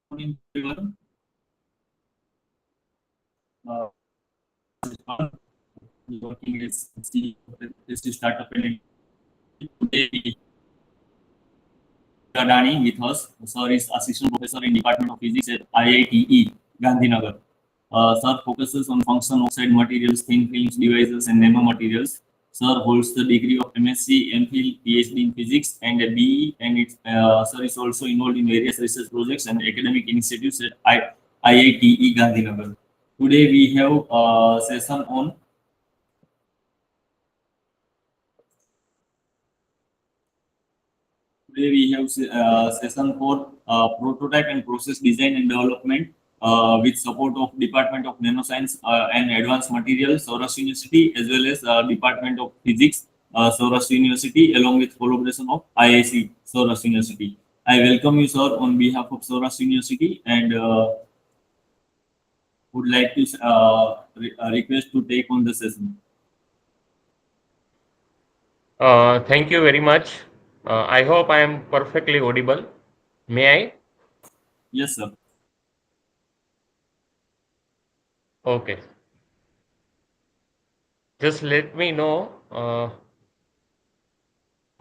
Morning, everyone. Uh, Working as CEO of a startup and today we Gadani with us. Sir is assistant professor in Department of Physics at IITE, Gandhinagar. Sir focuses on function oxide materials, thin films, devices, and nanomaterials. Sir holds the degree of MSc, MPhil, PhD in physics, and a BE. And Sir is also involved in various research projects and academic initiatives at IITE, Gandhinagar. Today we have a session on Today we have session for prototype and process design and development with support of Department of Nanoscience and Advanced Materials, Saurashtra University, as well as Department of Physics, Saurashtra University, along with collaboration of IIC, Saurashtra University. I welcome you, sir, on behalf of Saurashtra University, and would like to request to take on the session. Thank you very much. I hope I am perfectly audible. May I? Yes, sir. Okay. Just let me know.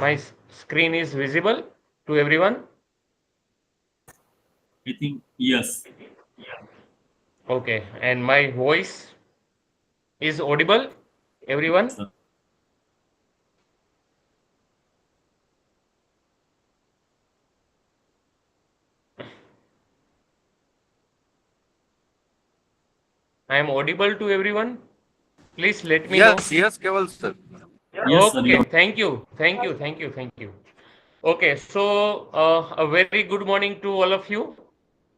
My screen is visible to everyone. I think yes. Okay. And my voice is audible, Yes, everyone. sir. I am audible to everyone. Please let me know. Yes, yes, Keval sir. Yes, sir. Okay. Thank you. Thank you. Thank you. Thank you. Okay. So, a very good morning to all of you.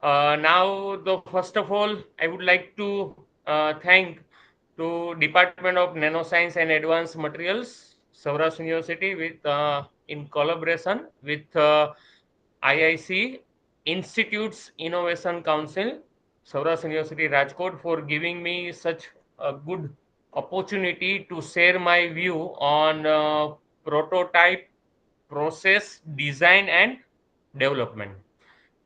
Now, first of all, I would like to thank to Department of Nanoscience and Advanced Materials, Saurashtra University, with in collaboration with IIC Institutes Innovation Council, Saurashtra University, Rajkot, for giving me such a good opportunity to share my view on prototype, process, design, and development.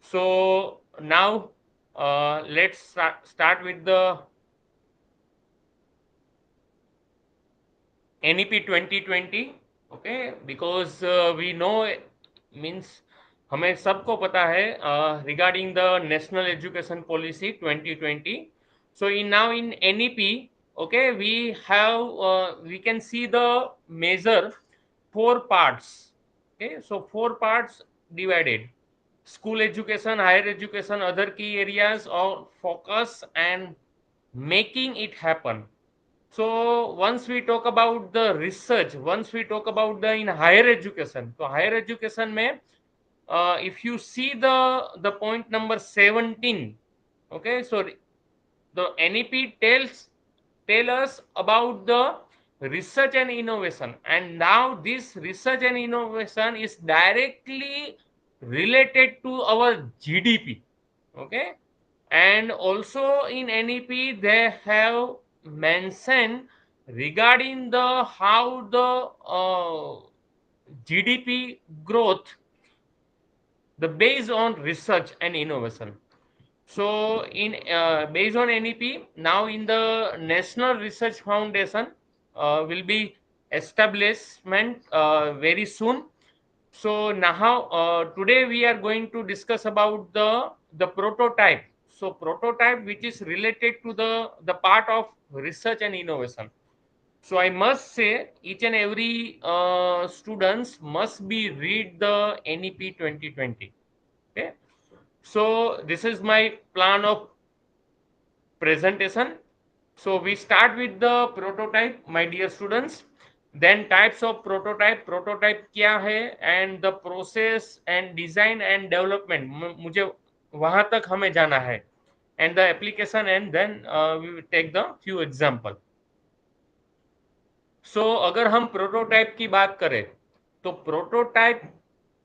So now let's start with the NEP 2020. Okay, because we know means हमें सबको पता है regarding the National Education Policy 2020. So in NEP, okay, we can see the measure four parts. Okay, so four parts divided: school education, higher education, other key areas of focus, and making it happen. So once we talk about the research, once we talk about the in higher education, so higher education mein, if you see the point number 17, okay, so the NEP tell us about the research and innovation, and now this research and innovation is directly related to our GDP. Okay, and also in NEP they have mentioned regarding the how the GDP growth, the based on research and innovation. So in based on NEP, now in the National Research Foundation will be establishment very soon. So now today we are going to discuss about the prototype. So prototype which is related to the part of research and innovation. So I must say each and every students must be read the NEP 2020. Okay. So this is my plan of presentation. So we start with the prototype, my dear students. Then types of prototype, prototype क्या है, and the process and design and development. मुझे वहां तक हमें जाना है, and the application, and then we will take the few example. So अगर हम prototype की बात करें, तो prototype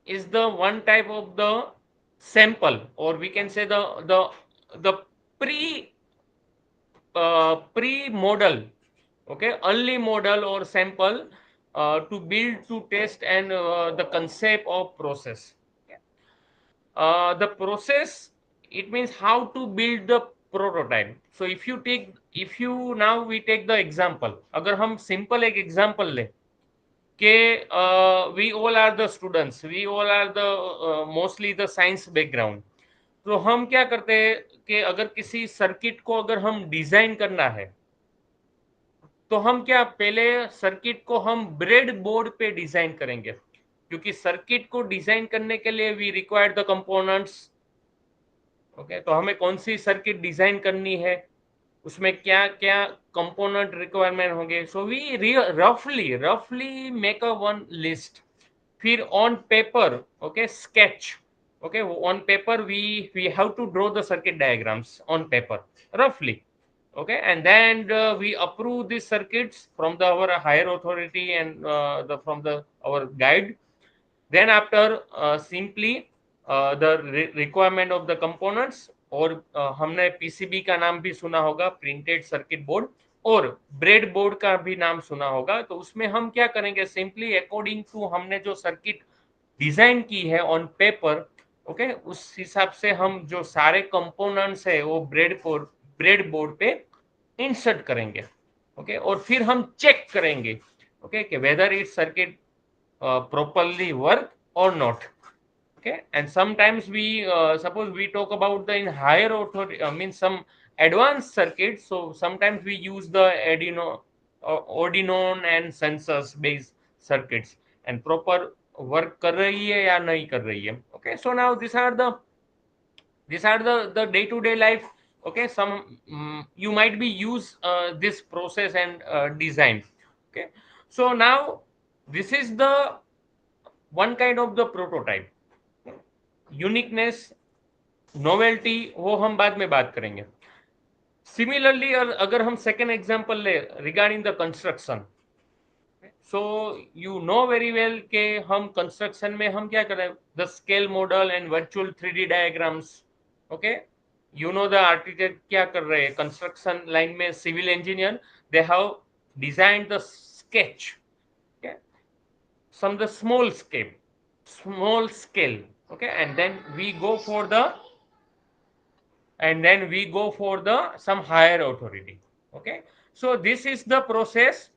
is the one type of the sample, or we can say the pre pre model, okay, early model or sample to build, to test, and the concept of process. The process it means how to build the prototype. So if you now we take the example, अगर हम simple एक example ले कि we all are the students, we all are the mostly the science background. तो हम क्या करते हैं कि अगर किसी सर्किट को अगर हम डिजाइन करना है तो हम क्या पहले सर्किट को हम ब्रेड बोर्ड पे डिजाइन करेंगे, क्योंकि सर्किट को डिजाइन करने के लिए we require the components. Okay, तो हमें कौन सी सर्किट डिजाइन करनी है, उसमें क्या क्या कंपोनेंट रिक्वायरमेंट होंगे। सो वी रफली मेक अ वन लिस्ट, फिर on paper okay sketch, okay on paper we have to draw the circuit diagrams on paper रफली, okay, and then we approve these circuits from the our higher authority and the from the our guide. Then after simply the requirement of the components, और हमने PCB का नाम भी सुना होगा, printed circuit board, और bread board का भी नाम सुना होगा। तो उसमें हम क्या करेंगे, सिंपली अकॉर्डिंग टू हमने जो सर्किट डिजाइन की है ऑन पेपर, ओके, उस हिसाब से हम जो सारे कंपोनेंट्स है वो ब्रेड बोर्ड पे इंसर्ट करेंगे। ओके, और फिर हम चेक करेंगे ओके कि whether it circuit properly work or not. Okay, and sometimes we suppose we talk about the in higher authority means some advanced circuits, so sometimes we use the Arduino and sensors based circuits, and proper work कर रही है या नहीं कर रही है। Okay, so now these are the day to day life. Okay, some you might be use this process and design. Okay, so now this is the one kind of the prototype. Uniqueness, novelty, वो हम बाद में बात करेंगे। Similarly अगर हम second example ले regarding the construction, so you know very well के हम कंस्ट्रक्शन में हम क्या कर रहे हैं, the scale model and virtual 3D diagrams. Okay, you know the architect क्या कर रहे हैं कंस्ट्रक्शन लाइन में, civil engineer, they have design the sketch, some the small scale, okay, and then we go for the some higher authority. Okay, so this is the process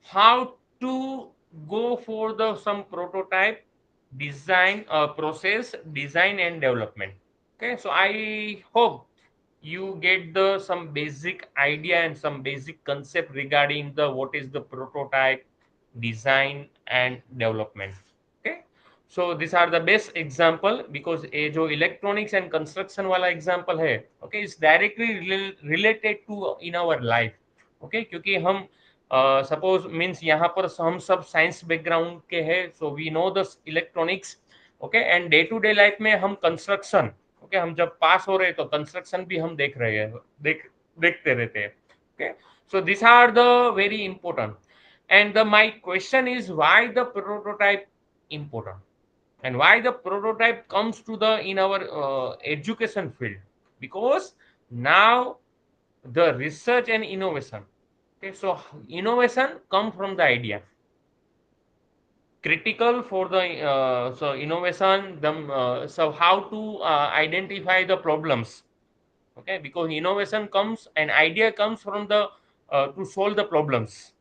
how to go for the some prototype design, process design and development. Okay, so I hope you get the some basic idea and some basic concept regarding the what is the prototype design and development. Okay, so these are the best example because ये जो electronics and construction वाला example है, okay, is directly related to in our life. Okay, क्योंकि हम suppose means यहाँ पर हम सब science background के हैं, so we know the electronics. Okay, and day to day life में हम construction, okay, हम जब पास हो रहे हैं तो construction भी हम देख रहे हैं, देखते रहते हैं। Okay, so these are the very important. And my question is why the prototype important and why the prototype comes to the in our education field, because now the research and innovation, okay, so innovation come from the idea, critical for the so innovation so how to identify the problems, okay, because innovation comes and idea comes from the to solve the problems.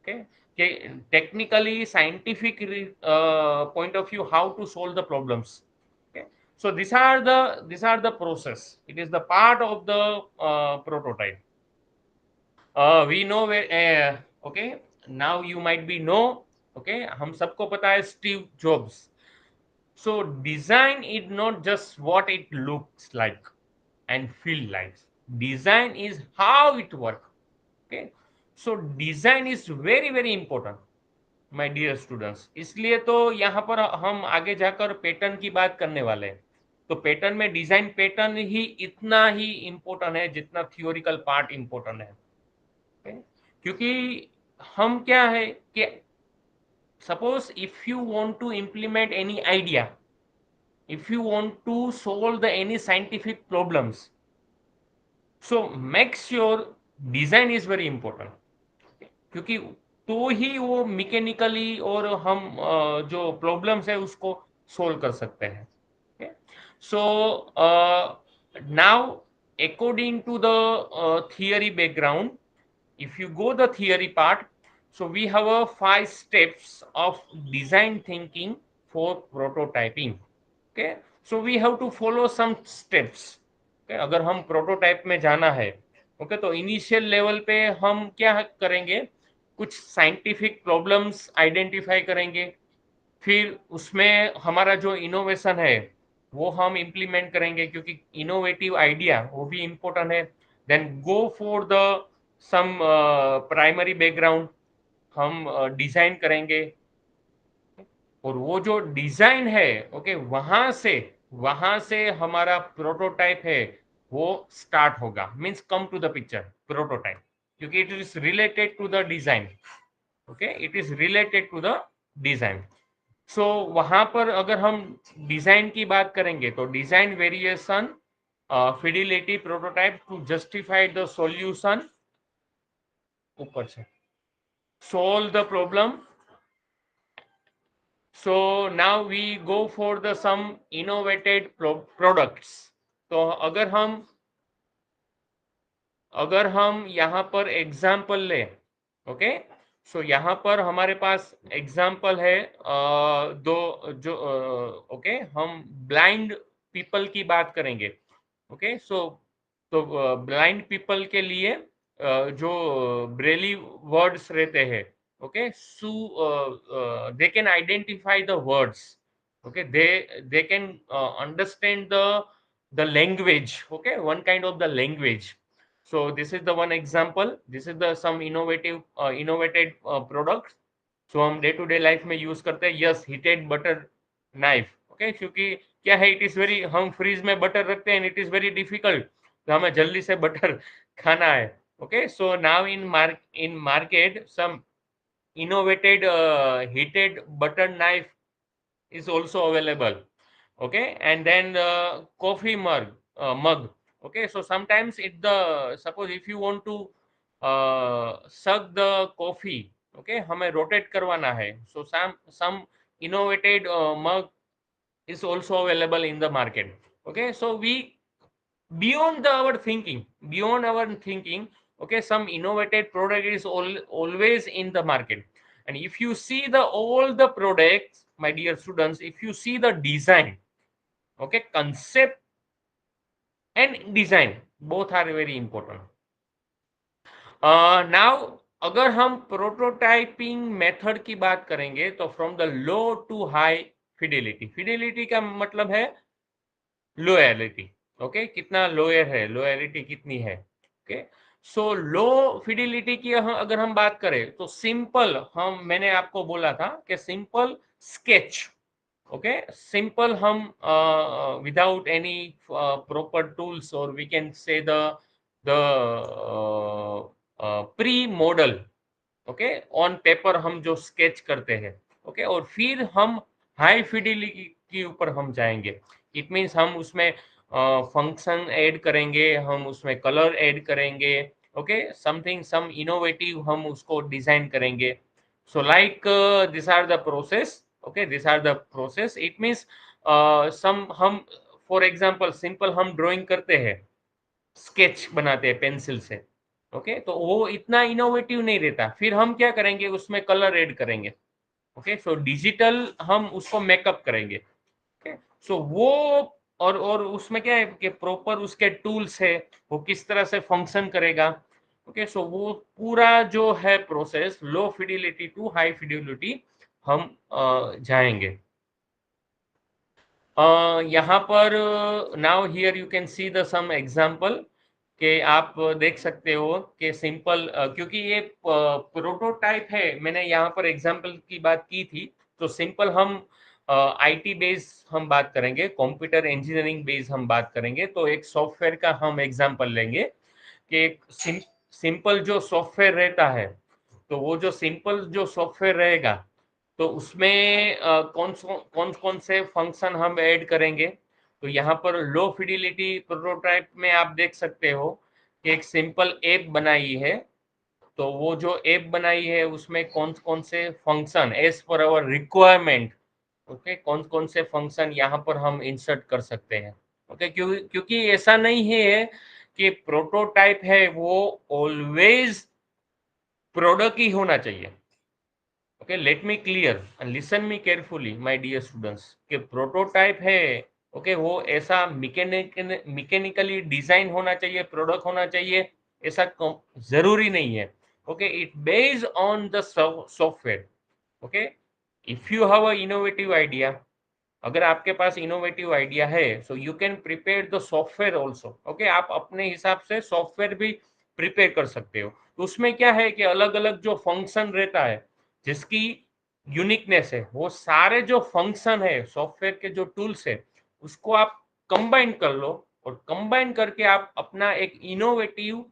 Okay, okay, technically scientific point of view how to solve the problems. Okay, so these are the process, it is the part of the prototype. We know where okay, now you might be know, okay, हम सबको पता है Steve jobs. so design is not just what it looks like and feel like, design is how it works. Okay, so design is very very important my dear students. इसलिए तो यहाँ पर हम आगे जाकर पैटर्न की बात करने वाले हैं। तो पैटर्न में डिजाइन पैटर्न ही इतना ही इम्पोर्टेंट है जितना थियोरिकल पार्ट इम्पोर्टेंट है। okay? क्योंकि हम क्या है कि suppose if you want to implement any idea, if you want to solve the any scientific problems, so make sure design is very important, क्योंकि तो ही वो मैकेनिकली और हम जो प्रॉब्लम्स है उसको सोल्व कर सकते हैं। So now, according to the theory background, if you go the theory part, so we have a 5 steps of design thinking for prototyping. Okay, so we have to follow some steps. Okay, अगर हम prototype में जाना है, okay, तो initial level पे हम क्या करेंगे, कुछ साइंटिफिक प्रॉब्लम्स आइडेंटिफाई करेंगे, फिर उसमें हमारा जो इनोवेशन है वो हम इम्प्लीमेंट करेंगे, क्योंकि इनोवेटिव आइडिया वो भी इम्पोर्टेंट है। Then go for the some primary background, हम डिजाइन करेंगे, और वो जो डिजाइन है, ओके, वहां से हमारा प्रोटोटाइप है वो स्टार्ट होगा, means come to the picture prototype, क्योंकि it is related to the design. Okay, it is related to the design. So वहां पर अगर हम डिजाइन की बात करेंगे तो design variation, fidelity, prototype to justify the solution, ऊपर से solve the problem. So now we go for the some innovated products. तो अगर हम यहाँ पर एग्जाम्पल ले, ओके, सो यहाँ पर हमारे पास एग्जाम्पल है दो जो, ओके, हम ब्लाइंड पीपल की बात करेंगे। ओके, सो तो ब्लाइंड पीपल के लिए जो ब्रेली वर्ड्स रहते हैं, okay, so they can identify the words, okay, they can understand the language, okay, one kind of the language. So this is the one example, this is the some innovated products. So हम day to day life में use करते हैं, yes, heated butter knife, okay, क्योंकि क्या है, it is very, हम freeze में butter रखते हैं, इट इज वेरी डिफिकल्ट, तो हमें जल्दी से बटर खाना है। Okay, so now in market some innovated heated butter knife is also available. Okay, and then the coffee mug. Okay, so sometimes it the suppose if you want to suck the coffee, okay, हमें rotate करवाना है, so some innovated mug is also available in the market. Okay, so we beyond our thinking, okay, some innovative product is always in the market. And if you see the all the products, my dear students, if you see the design, okay, concept and design both are very important. Now अगर हम prototyping method की बात करेंगे तो from the low to high fidelity, fidelity का मतलब है लोयलिटी, okay, कितना लोयर है, लोयलिटी कितनी है। ओके, सो लो फिडिलिटी की अगर हम बात करें तो सिंपल, मैंने आपको बोला था कि सिंपल स्केच, ओके, सिंपल हम विदाउट एनी प्रॉपर टूल्स, और we can say the pre model, okay, on paper हम जो स्केच करते हैं, ओके, और फिर हम हाई फिडिलिटी के ऊपर हम जाएंगे। इट मीन्स हम उसमें फंक्शन ऐड करेंगे, हम उसमें कलर ऐड करेंगे, ओके, समथिंग सम इनोवेटिव हम उसको डिजाइन करेंगे। So like this are the process, okay, this are the process. It means some हम फॉर एग्जांपल सिंपल हम ड्राइंग करते हैं, स्केच बनाते हैं पेंसिल से, ओके, तो वो इतना इनोवेटिव नहीं रहता, फिर हम क्या करेंगे, उसमें कलर ऐड करेंगे, ओके, सो डिजिटल हम उसको मेकअप करेंगे। ओके, सो वो और उसमें क्या है कि प्रॉपर उसके टूल्स है, वो किस तरह से फंक्शन करेगा। ओके, सो वो पूरा जो है process low fidelity to high fidelity हम जाएंगे। यहाँ पर now here you can see the some example, कि आप देख सकते हो कि सिंपल, क्योंकि ये प्रोटोटाइप है, मैंने यहाँ पर एग्जांपल की बात की थी, तो सिंपल हम आईटी बेस हम बात करेंगे, कंप्यूटर इंजीनियरिंग बेस हम बात करेंगे, तो एक सॉफ्टवेयर का हम एग्जांपल लेंगे कि एक सिंपल जो सॉफ्टवेयर रहता है, तो वो जो सिंपल जो सॉफ्टवेयर रहेगा, तो उसमें कौन कौन से फंक्शन हम ऐड करेंगे। तो यहाँ पर लो फिडिलिटी प्रोटोटाइप में आप देख सकते हो कि एक सिंपल ऐप बनाई है, तो वो जो ऐप बनाई है उसमें कौन कौन से function as per our requirement, okay, कौन कौन से फंक्शन यहाँ पर हम इंसर्ट कर सकते हैं। ओके, क्योंकि ऐसा नहीं है कि प्रोटोटाइप है वो ऑलवेज प्रोडक्ट ही होना चाहिए। Okay, let me clear and listen me carefully my dear students, कि प्रोटोटाइप है ओके वो ऐसा मैकेनिकली डिजाइन होना चाहिए, प्रोडक्ट होना चाहिए, ऐसा जरूरी नहीं है। Okay, it based on the software. Okay, if you have a innovative idea, अगर आपके पास इनोवेटिव आइडिया है, so you can prepare the software also. Okay, आप अपने हिसाब से सॉफ्टवेयर भी प्रिपेयर कर सकते हो। तो उसमें क्या है कि अलग अलग जो फंक्शन रहता है, जिसकी यूनिकनेस है, वो सारे जो फंक्शन है सॉफ्टवेयर के जो टूल्स है, उसको आप कंबाइन कर लो, और कंबाइन करके आप अपना एक इनोवेटिव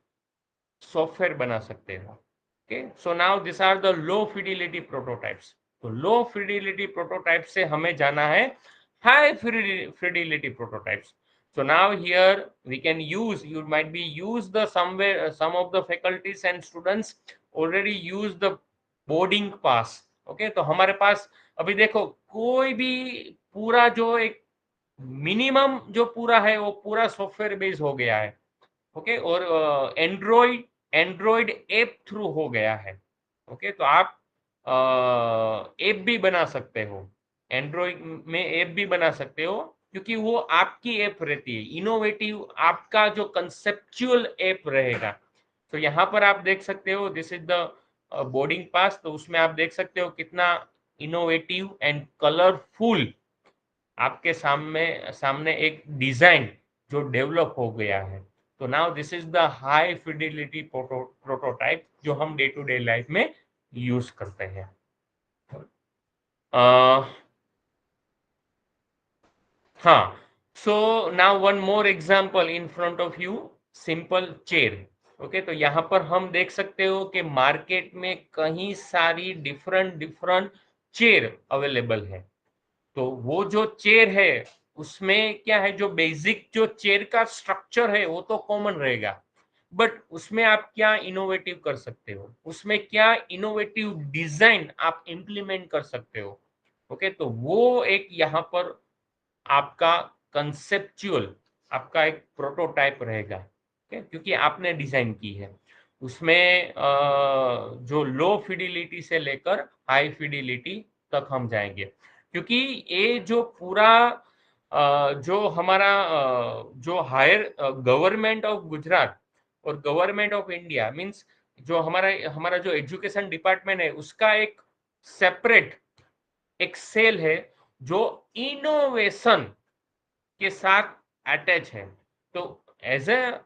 सॉफ्टवेयर बना सकते हो। Okay, so now this are the low fidelity prototypes. तो लो फिडिलिटी प्रोटोटाइप से हमें जाना है high fidelity prototypes. So now here we can use, you might be use the somewhere, some of the faculties and students already use the boarding pass. Okay, तो हमारे पास अभी देखो कोई भी पूरा जो एक मिनिमम जो पूरा है वो पूरा सॉफ्टवेयर बेस्ड हो गया है। ओके, और एंड्रॉइड ऐप थ्रू हो गया है। ओके, तो आप ऐप भी बना सकते हो, एंड्रॉइड में ऐप भी बना सकते हो, क्योंकि वो आपकी ऐप रहती है, इनोवेटिव आपका जो कंसेप्चुअल ऐप रहेगा। तो यहाँ पर आप देख सकते हो, this is the boarding pass. तो उसमें आप देख सकते हो कितना इनोवेटिव एंड कलरफुल आपके सामने सामने एक डिजाइन जो डेवलप हो गया है। तो now this is the high fidelity prototype जो हम डे टू डे लाइफ में यूज करते हैं। हाँ, so now one more example in front of you, simple chair. Okay, तो यहाँ पर हम देख सकते हो कि मार्केट में कई सारी डिफरेंट डिफरेंट चेयर अवेलेबल है। तो वो जो चेयर है उसमें क्या है, जो बेसिक जो चेयर का स्ट्रक्चर है वो तो कॉमन रहेगा, बट उसमें आप क्या इनोवेटिव कर सकते हो, उसमें क्या इनोवेटिव डिजाइन आप इंप्लीमेंट कर सकते हो। ओके, तो वो एक यहाँ पर आपका कंसेप्चुअल, आपका एक प्रोटोटाइप रहेगा। ओके, क्योंकि आपने डिजाइन की है। उसमें जो लो फिडिलिटी से लेकर हाई फिडिलिटी तक हम जाएंगे, क्योंकि ये जो पूरा जो हमारा जो हायर गवर्नमेंट ऑफ गुजरात और गवर्नमेंट ऑफ इंडिया मींस, जो हमारा हमारा जो एजुकेशन डिपार्टमेंट है, उसका एक सेपरेट एक सेल है जो इनोवेशन के साथ अटैच है। तो as a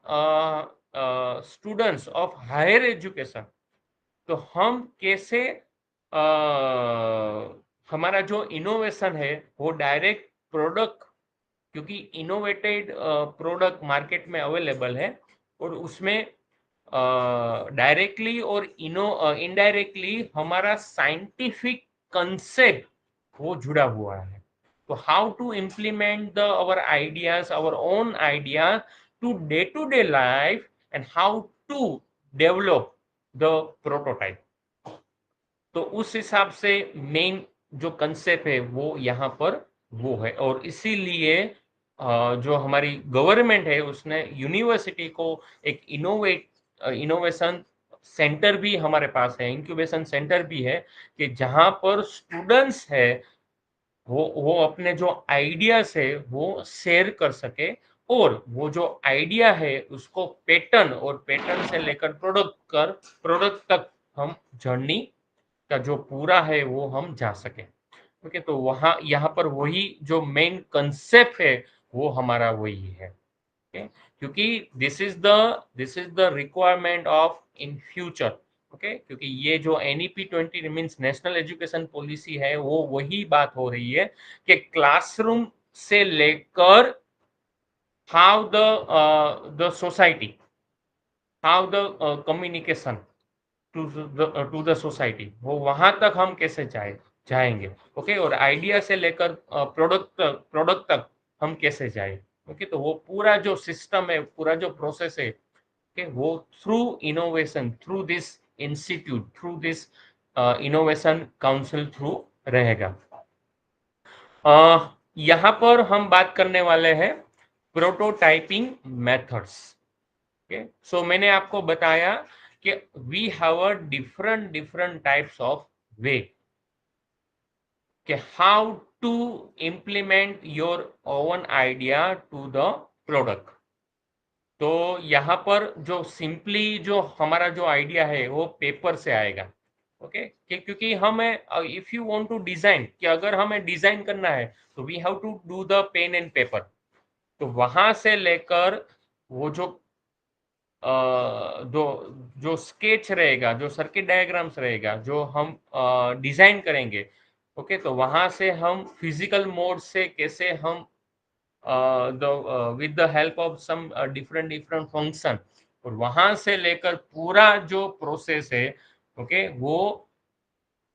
students of higher education, तो हम कैसे हमारा जो इनोवेशन है वो डायरेक्ट प्रोडक्ट, क्योंकि इनोवेटेड प्रोडक्ट मार्केट में अवेलेबल है, और उसमें डायरेक्टली और इनडायरेक्टली हमारा साइंटिफिक कंसेप्ट वो जुड़ा हुआ है। तो how to implement the our ideas, our own idea to day life, and how to develop the prototype. तो उस हिसाब से मेन जो कंसेप्ट है वो यहाँ पर वो है, और इसीलिए जो हमारी गवर्नमेंट है उसने यूनिवर्सिटी को एक इनोवेशन सेंटर भी हमारे पास है, इंक्यूबेशन सेंटर भी है, कि जहाँ पर स्टूडेंट्स है वो अपने जो आइडियाज है वो शेयर कर सके, और वो जो आइडिया है उसको पैटर्न, और पैटर्न से लेकर प्रोडक्ट तक हम जर्नी का जो पूरा है वो हम जा सके। ओके, तो वहाँ यहाँ पर वही जो मेन कंसेप्ट है वो हमारा वही है। ओके, क्योंकि this is the requirement of in future. Okay, क्योंकि ये जो NEP 20 means national education policy है, वो वही बात हो रही है कि क्लासरूम से लेकर how the society, how the communication to the society, वो वहां तक हम कैसे जाएंगे। ओके, और आइडिया से लेकर प्रोडक्ट तक हम कैसे जाए। ओके, तो वो पूरा जो सिस्टम है, पूरा जो प्रोसेस है, ओके, वो through innovation, through this institute, through this innovation council through रहेगा। यहाँ पर हम बात करने वाले हैं प्रोटोटाइपिंग मेथड्स। ओके, सो मैंने आपको बताया कि we have a different different types of way कि how to implement your own idea to the product. तो यहाँ पर जो सिंपली जो हमारा जो आइडिया है वो पेपर से आएगा। ओके, क्योंकि हमें if you want to design, कि अगर हमें डिजाइन करना है तो we have to do the pen and paper. तो वहां से लेकर वो जो जो जो स्केच रहेगा, जो सर्किट डायग्राम्स रहेगा, जो हम डिजाइन करेंगे, ओके, तो वहां से हम फिजिकल मोड से कैसे हम with the help of some different different function, और वहां से लेकर पूरा जो प्रोसेस है, ओके, वो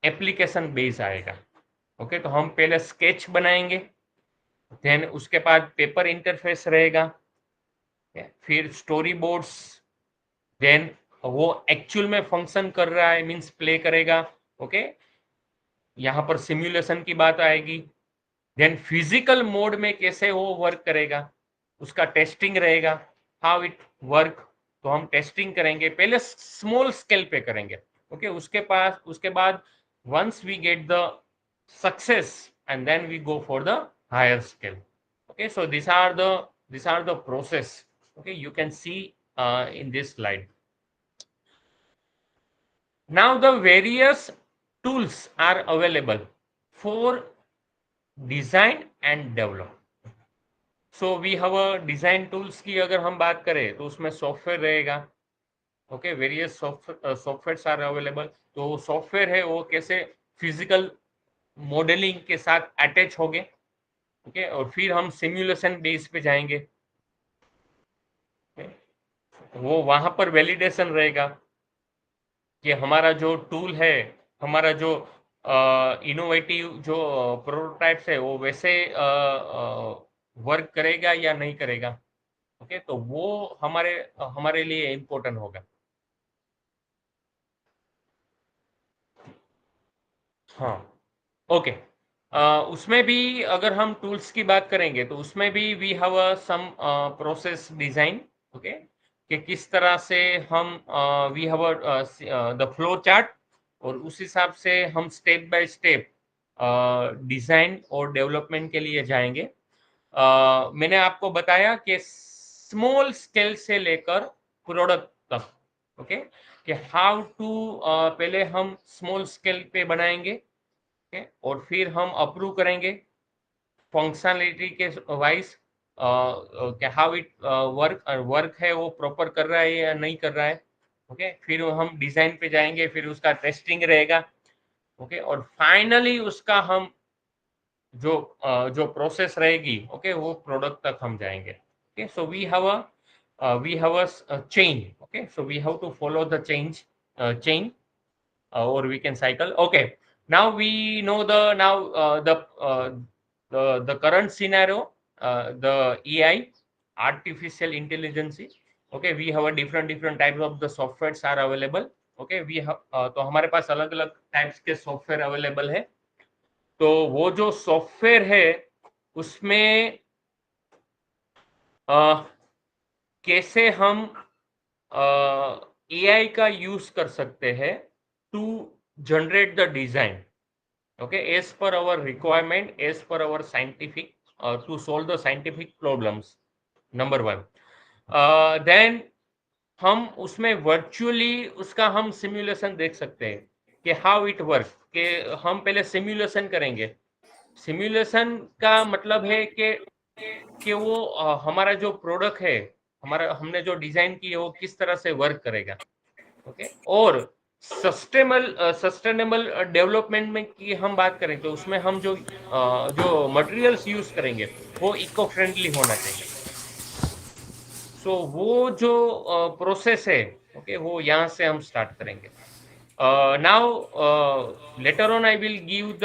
एप्लीकेशन बेस आएगा। ओके, तो हम पहले स्केच बनाएंगे, देन उसके बाद पेपर इंटरफेस रहेगा, फिर स्टोरी बोर्ड्स, देन वो एक्चुअल में फंक्शन कर रहा है मींस प्ले करेगा। ओके, यहाँ पर सिमुलेशन की बात आएगी, देन फिजिकल मोड में कैसे वो वर्क करेगा, उसका टेस्टिंग रहेगा, हाउ इट वर्क। तो हम टेस्टिंग करेंगे, पहले स्मॉल स्केल पे करेंगे। ओके, उसके बाद once we get the success and then we go for the higher scale. Okay, so these are the process, okay, you can see in this slide. Now the various tools are available for design and develop. So we have a design tools की अगर हम बात करें तो उसमें software रहेगा। Okay, various software are available. तो software है वो कैसे फिजिकल मॉडलिंग के साथ अटैच होंगे। ओके, और फिर हम सिमुलेशन बेस पे जाएंगे। वो वहां पर वैलिडेशन रहेगा कि हमारा जो टूल है, हमारा जो इनोवेटिव जो प्रोटोटाइप्स है वो वैसे वर्क करेगा या नहीं करेगा। ओके, तो वो हमारे हमारे लिए इम्पोर्टेंट होगा। हाँ, ओके, उसमें भी अगर हम टूल्स की बात करेंगे तो उसमें भी we have some process design. Okay, कि किस तरह से हम we have the flow chart, और उस हिसाब से हम स्टेप बाय स्टेप डिजाइन और डेवलपमेंट के लिए जाएंगे। मैंने आपको बताया कि स्मॉल स्केल से लेकर प्रोडक्ट तक। ओके, कि हाउ टू पहले हम स्मॉल स्केल पे बनाएंगे, okay? और फिर हम अप्रूव करेंगे फंक्शनलिटी के वाइज, हाउ इट वर्क है वो प्रॉपर कर रहा है या नहीं कर रहा है। ओके, फिर हम डिजाइन पे जाएंगे, फिर उसका टेस्टिंग रहेगा। ओके, और फाइनली उसका हम जो प्रोसेस रहेगी, ओके, वो प्रोडक्ट तक हम जाएंगे। Okay, so we have a chain. Okay, so we have to follow the chain, or we can cycle. Okay, now we know the current scenario, the AI, artificial intelligence. Okay, we have a different types of the softwares are available. Okay, we have तो हमारे पास अलग अलग types के software available है। तो वो जो software है उसमें कैसे हम एआई का यूज कर सकते हैं to generate the design, okay, as per our requirement, as per our scientific, to solve the scientific problems, number one। then हम उसमें वर्चुअली उसका हम सिमुलेशन देख सकते हैं कि हाउ इट वर्क, कि हम पहले सिमुलेशन करेंगे। सिमुलेशन का मतलब है कि वो हमारा जो प्रोडक्ट है, हमारा हमने जो डिजाइन की है वो किस तरह से वर्क करेगा। ओके, और सस्टेनेबल डेवलपमेंट में की हम बात करें तो उसमें हम जो मटेरियल्स यूज करेंगे वो इको फ्रेंडली होना चाहिए। सो वो जो प्रोसेस है, ओके, वो यहाँ से हम स्टार्ट करेंगे। Now later on I will give the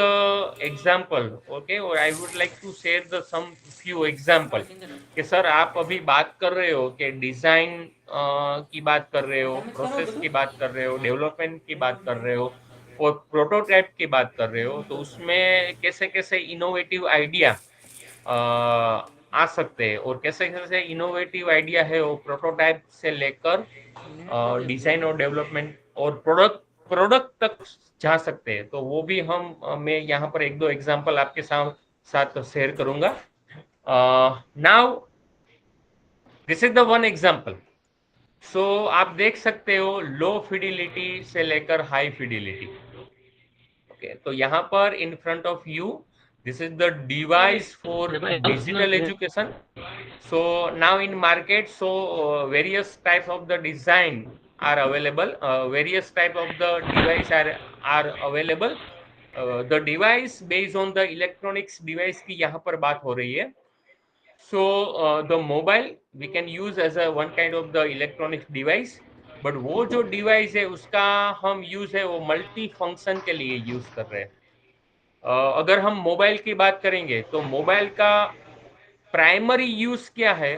example, okay, और I would like to share the some few example कि सर आप अभी बात कर रहे हो कि डिजाइन की बात कर रहे हो, प्रोसेस की बात कर रहे हो, डेवलपमेंट की बात कर रहे हो। और प्रोटोटाइप की बात कर रहे हो तो उसमें कैसे कैसे इनोवेटिव आइडिया आ सकते हैं, और कैसे कैसे इनोवेटिव आइडिया है वो प्रोटोटाइप से लेकर डिजाइन और डेवलपमेंट और प्रोडक्ट तक जा सकते हैं। तो वो भी मैं यहाँ पर एक दो एग्जांपल आपके साथ शेयर करूंगा। Now this is the one example. So आप देख सकते हो लो फिडिलिटी से लेकर हाई फिडिलिटी। ओके, तो यहाँ पर in front of you this is the device for digital education. So now in market, so various types of the design are available. Various type of the device are available. The device based on the electronics device की यहाँ पर बात हो रही है. So the mobile we can use as a one kind of the electronic device. But वो जो device है उसका हम यूज है वो मल्टी फंक्शन के लिए यूज कर रहे हैं. अगर हम मोबाइल की बात करेंगे तो मोबाइल का प्राइमरी यूज क्या है?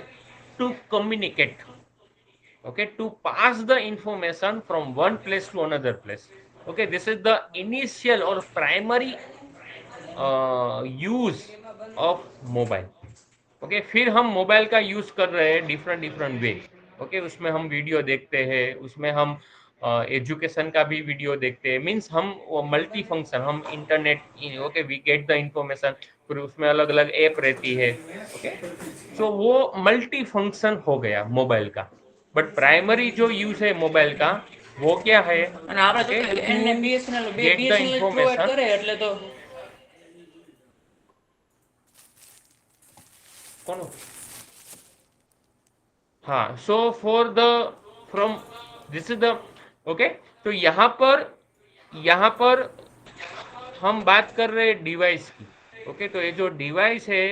To communicate, okay, to pass the information from one place to another place. Okay, this is the initial or primary use of mobile. Okay, फिर हम मोबाइल का यूज कर रहे हैं डिफरेंट डिफरेंट वे. ओके, उसमें हम वीडियो देखते हैं, उसमें हम एजुकेशन का भी वीडियो देखते हैं. मीन्स हम मल्टी फंक्शन, हम internet, okay, we get the information. फिर उसमें अलग अलग ऐप रहती है. ओके, सो वो मल्टी फंक्शन हो गया मोबाइल का. बट प्राइमरी जो यूज है मोबाइल का वो क्या है? અને આપણે તો એને BSNL get the BSNL provide information. કરે એટલે તો કોનું? हाँ, so for the from this is the okay. तो यहाँ पर हम बात कर रहे हैं डिवाइस की. ओके, तो ये जो डिवाइस है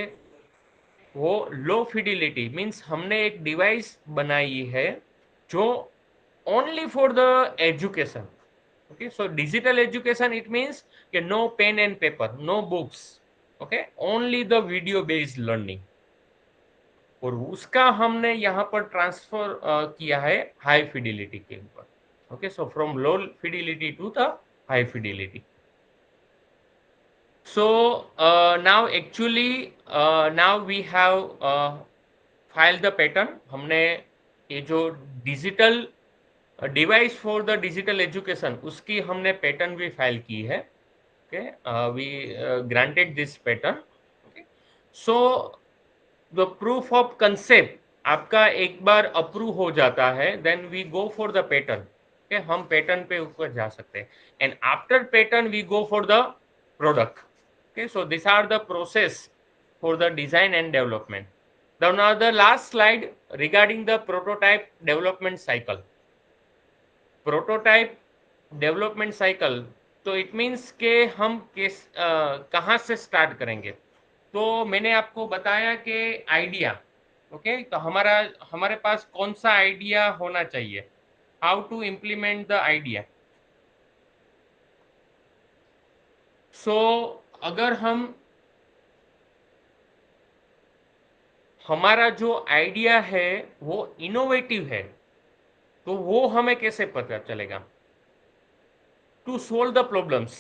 वो लो फिडिलिटी मीन्स हमने एक डिवाइस बनाई है जो only for the education. Okay, so digital education it means कि no pen and paper, no books. Okay, only the video based learning. और उसका हमने यहाँ पर ट्रांसफर किया है हाई फिडिलिटी के ऊपर. Okay, so from low fidelity to the high fidelity. So now actually now we have filed the pattern. हमने ये जो digital device for the digital education उसकी हमने पैटर्न भी फाइल की है. Okay, we granted this pattern. Okay, so the proof of concept आपका एक बार अप्रूव हो जाता है, then we go for the pattern. Okay, हम पैटर्न पे ऊपर जा सकते हैं. And after pattern we go for the product. Okay, so these are the process for the design and development. Now the last slide regarding the prototype development cycle. Prototype development cycle, तो it means के हम कहाँ से start करेंगे. तो मैंने आपको बताया कि आइडिया. ओके, तो हमारे पास कौन सा आइडिया होना चाहिए, how to implement the idea. So अगर हमारा जो आइडिया है वो इनोवेटिव है तो वो हमें कैसे पता चलेगा? To solve the problems,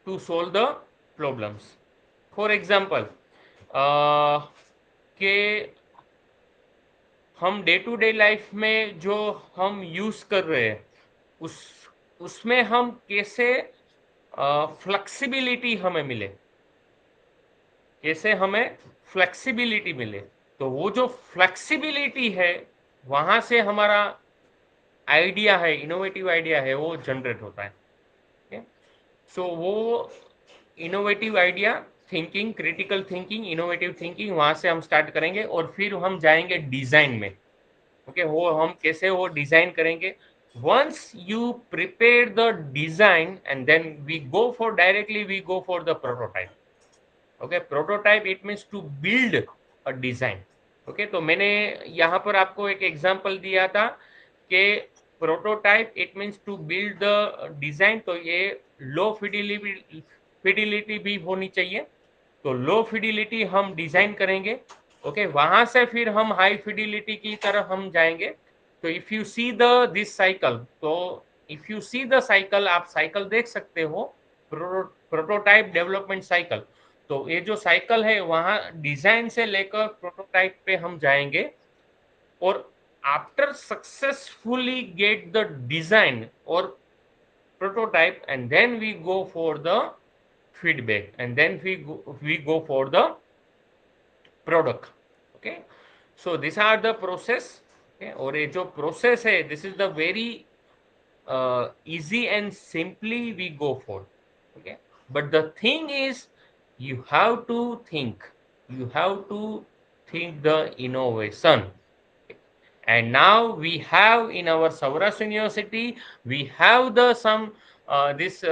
to solve the problems. For example के हम डे टू डे लाइफ में जो हम यूज कर रहे हैं उसमें हम कैसे फ्लेक्सिबिलिटी हमें मिले, कैसे हमें फ्लेक्सिबिलिटी मिले. तो वो जो फ्लेक्सिबिलिटी है वहां से हमारा आइडिया है, इनोवेटिव आइडिया है, वो जनरेट होता है. सो वो innovative idea, thinking, critical thinking, innovative thinking, वहां से हम स्टार्ट करेंगे और फिर हम जाएंगे डिजाइन में. ओके, वो हम कैसे वो डिजाइन करेंगे. once you prepare the design and then we go for directly we go for the prototype. okay, prototype it means to build a design. okay, तो मैंने यहाँ पर आपको एक एग्जांपल दिया था कि prototype it means to build the design. तो ये लो फिडिलिटी भी होनी चाहिए. तो लो फिडिलिटी हम डिजाइन करेंगे. ओके, वहां से फिर हम हाई फिडिलिटी की तरफ हम जाएंगे. तो if you see the this cycle, तो if you see the cycle, आप साइकिल देख सकते हो, प्रोटोटाइप डेवलपमेंट साइकिल। तो ये जो साइकिल है वहां डिजाइन से लेकर प्रोटोटाइप पे हम जाएंगे, और after successfully get the design और prototype, and then we go for the feedback, and then we go for the product. Okay, so these are the process. Okay, और ये जो process है, this is the very easy and simply we go for. Okay, but the thing is, you have to think, you have to think the innovation. And now we have in our Saurashtra University, we have the some this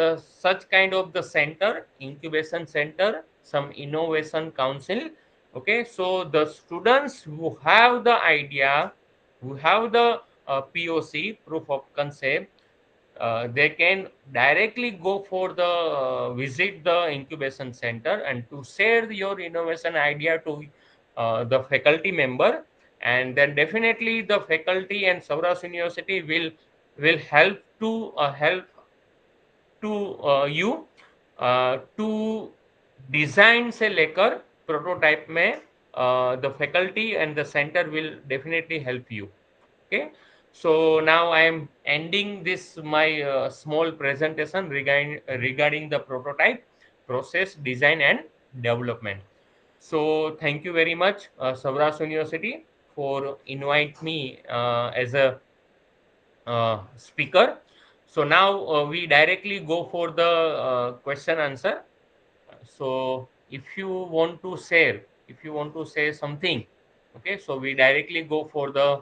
such kind of the center, incubation center, some innovation council. Okay, so the students who have the idea, who have the POC, proof of concept, they can directly go for the visit the incubation center and to share your innovation idea to the faculty member, and then definitely the faculty and Saurashtra University will help to help to you to design से लेकर prototype में the faculty and the center will definitely help you. Okay, so now I am ending this my small presentation regarding the prototype process, design and development. So thank you very much, Saurashtra University, for invite me as a speaker. So now we directly go for the question answer. So if you want to share, if you want to say something, okay, so we directly go for the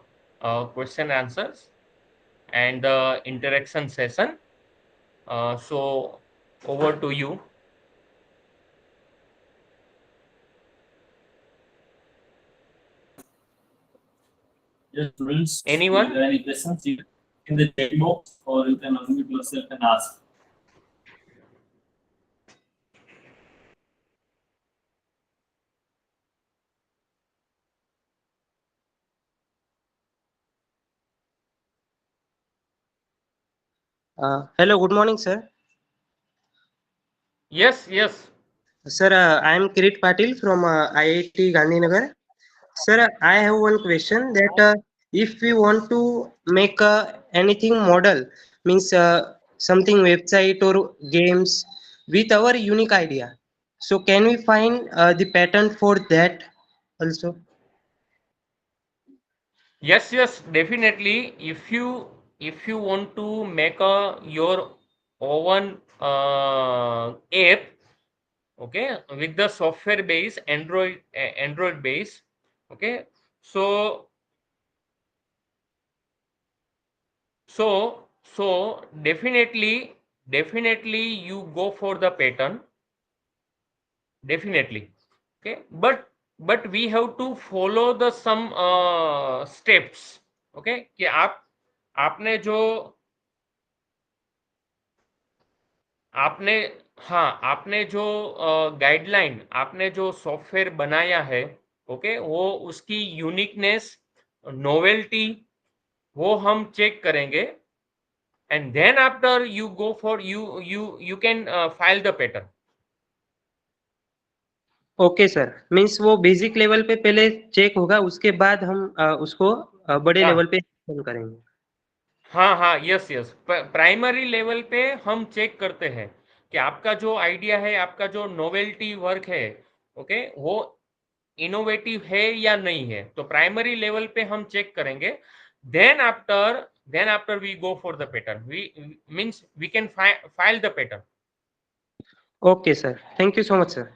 question answers and the interaction session. So over to you. Yes, students, if Anyone? there are any questions, you can in the chat box or you can unmute yourself and ask. Hello, good morning, sir. Yes, yes. Sir, I am Kirit Patil from IIT Gandhinagar. Sir, I have one question that if we want to make anything model, means something website or games with our unique idea, so can we find the pattern for that also? Yes, yes, definitely. If you want to make a your own app, okay, with the software base, Android base, okay. So so definitely you go for the pattern, definitely. Okay, but we have to follow the some steps. Okay, कि आप आपने जो आपने हाँ, आपने जो guideline, आपने जो सॉफ्टवेयर बनाया है, ओके, वो उसकी यूनिकनेस, नोवेल्टी, वो हम चेक करेंगे, and then after you go for you can file the pattern. Okay sir, means वो बेसिक लेवल पे पहले चेक होगा, उसके बाद हम उसको बड़े हाँ लेवल पे करेंगे. हाँ हाँ, यस यस, प्राइमरी लेवल पे हम चेक करते हैं कि आपका जो आइडिया है, आपका जो नोवेल्टी वर्क है, ओके, वो इनोवेटिव है या नहीं है. तो प्राइमरी लेवल पे हम चेक करेंगे, then after we go for the pattern, we means we can file the pattern. Okay sir, thank you so much sir.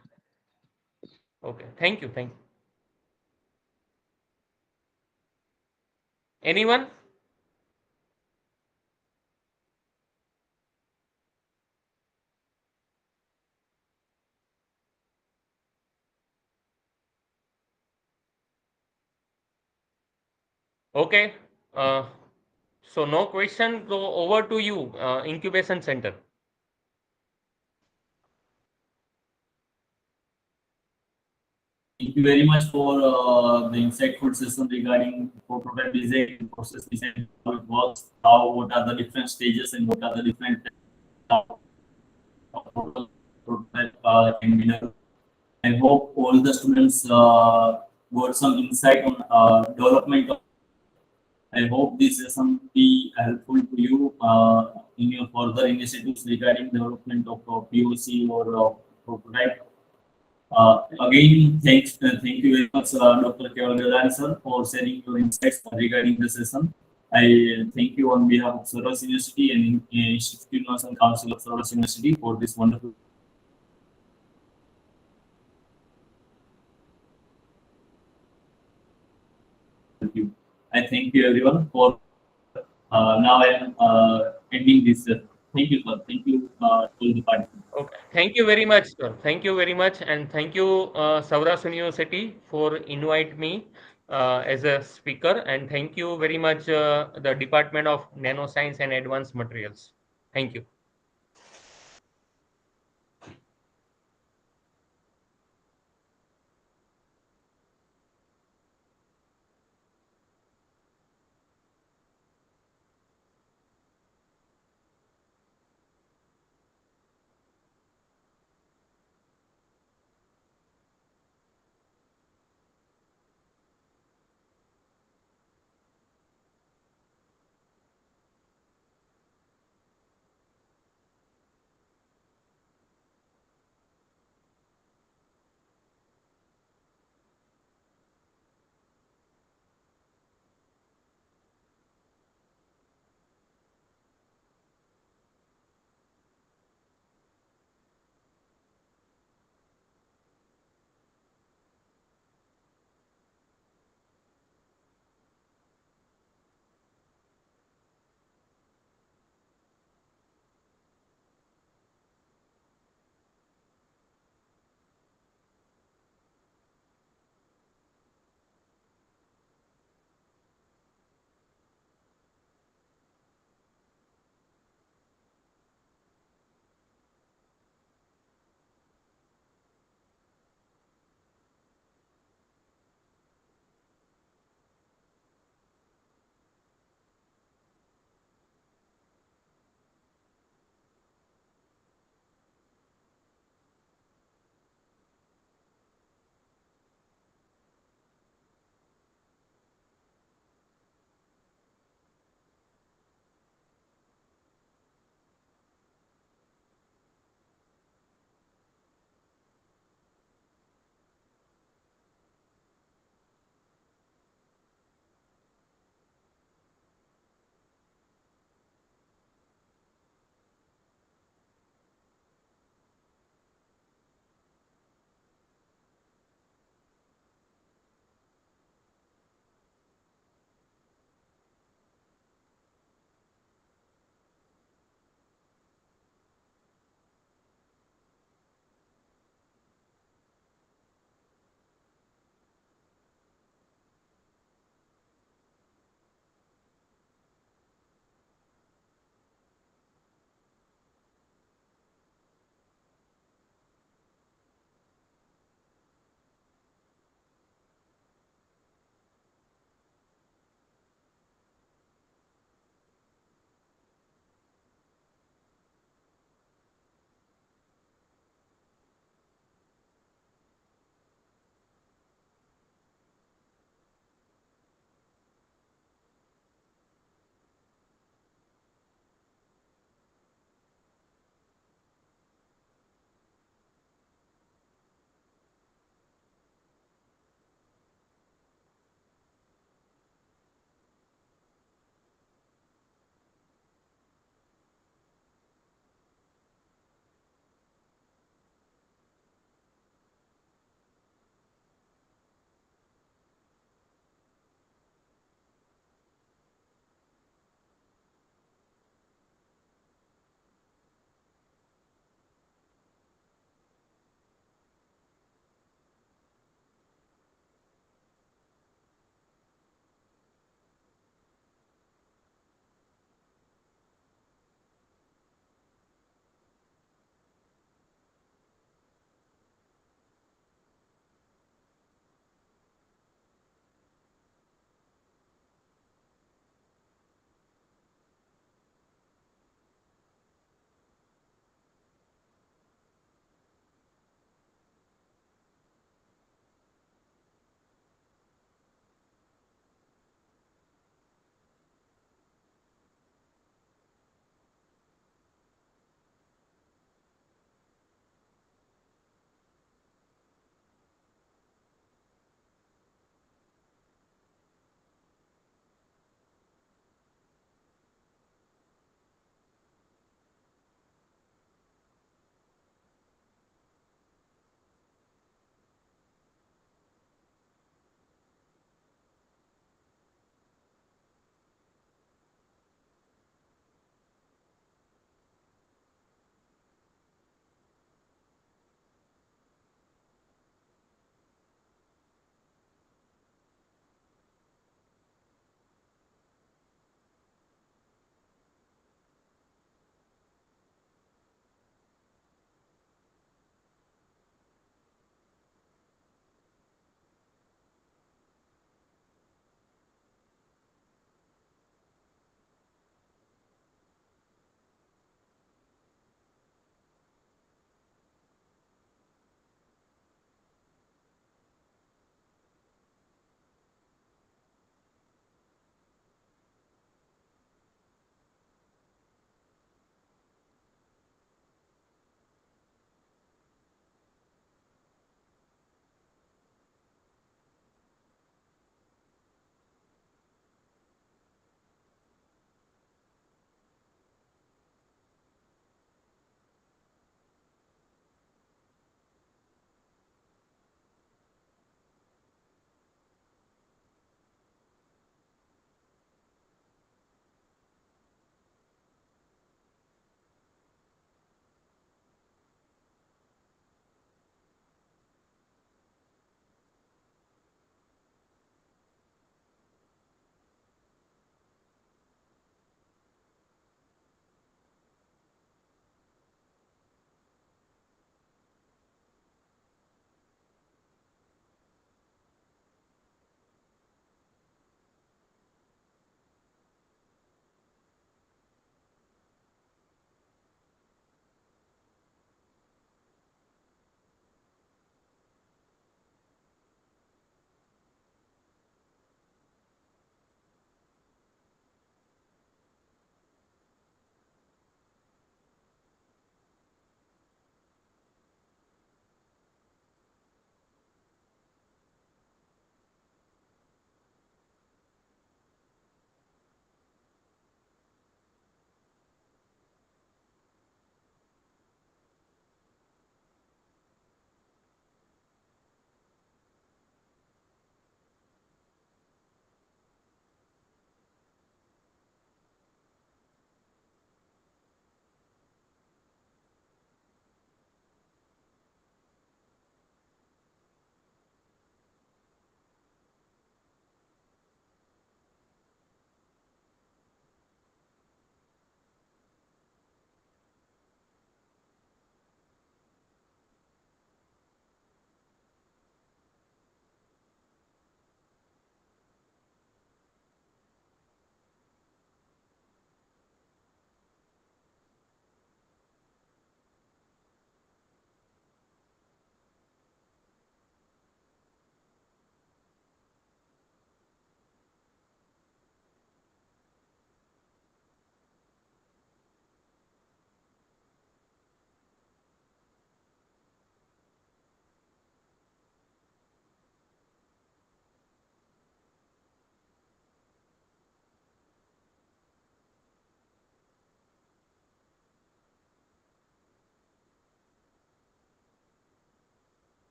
Okay, thank you, thank you. Anyone? Okay, so no question, so over to you, incubation center. Thank you very much for the insightful session regarding prototype design, process design, how it works, what are the different stages, and what are the different prototype can be done. I hope all the students got some insight on development of. I hope this session be helpful to you in your further initiatives regarding development of POC or prototype. Again, thank you very much, Dr. Keval Gadani sir, for sharing your insights regarding the session. I thank you on behalf of Saurashtra University and Institutional Council of Saurashtra University for this wonderful. Thank you. I thank you everyone for. Now I am ending this. Thank you, sir. Thank you to the participants. Okay. Thank you very much, sir. Thank you very much, and thank you, Saurashtra University, for invite me as a speaker, and thank you very much, the Department of Nanoscience and Advanced Materials. Thank you.